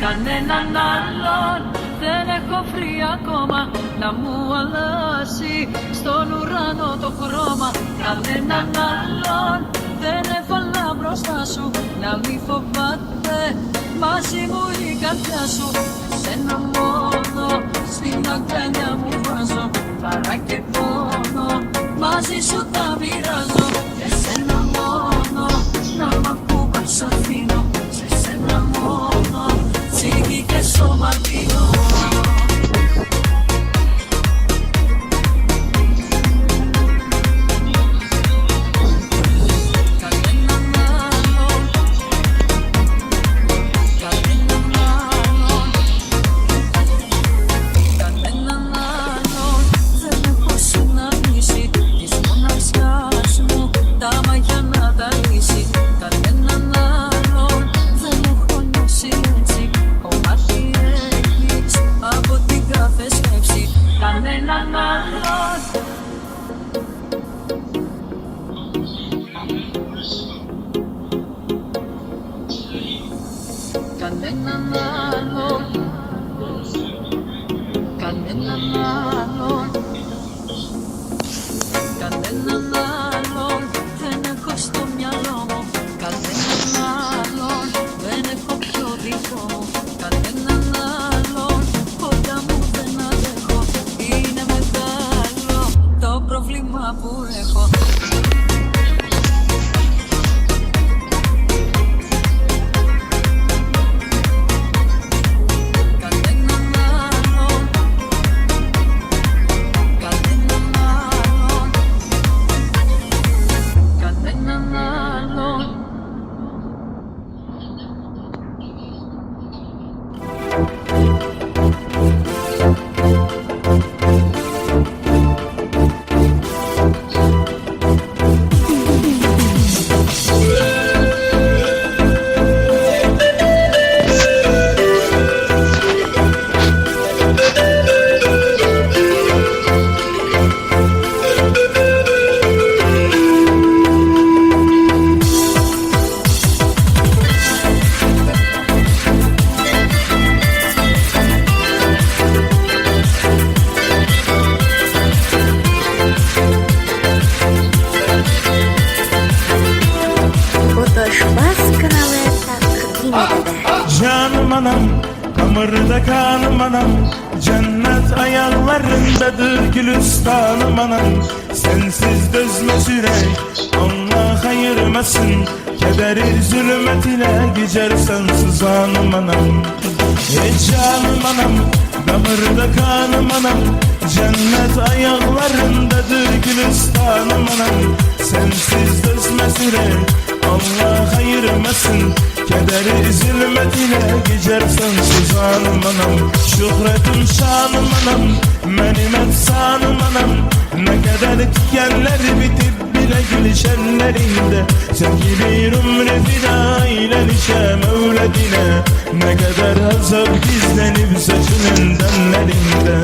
Κανέναν άλλον δεν έχω βρει ακόμα να μου αλλάσει στον ουρανό το χρώμα. Κανέναν άλλον δεν έβαλα μπροστά σου να μη φοβάται μαζί μου η καρδιά σου. Σένα μόνο στην αγκαλιά μου βάζω, παρά και πόνο μαζί σου τα μοιράζω. Εσένα μόνο να μ' ακούγας αφήνω, σε σένα μόνο ψυχή και σώμα πίνω. Κανέναν άλλον, κανέναν άλλον, κανέναν άλλον δεν έχω στο μυαλό μου. Κανέναν άλλον δεν έχω πιο δικό μου. Κανέναν άλλον κοντά μου δεν αντέχω. Είναι μεγάλο το πρόβλημα που έχω. Canım anam, kamirde kanım anam, cennet ayarlarındadır gülistanım anam. Sensiz dözmez yürek, Allah ayırmasın, kederi zulmet ile geçer sensiz anım anam. Canım anam, kamirde kanım anam, cennet ayaklarındadır gülistanım anam. Sensiz dözmez yürek, Allah ayırmasın, kederi zilmet ile geçer sensiz anım anam. Şöhretim şanım anam, benim efsanım anam. Ne kadar dikenler bitip bile gülüşenlerinde, sen gibi ömrü fida eylenişe Mevledine. Ne kadar azap gizlenip saçının demlerinde.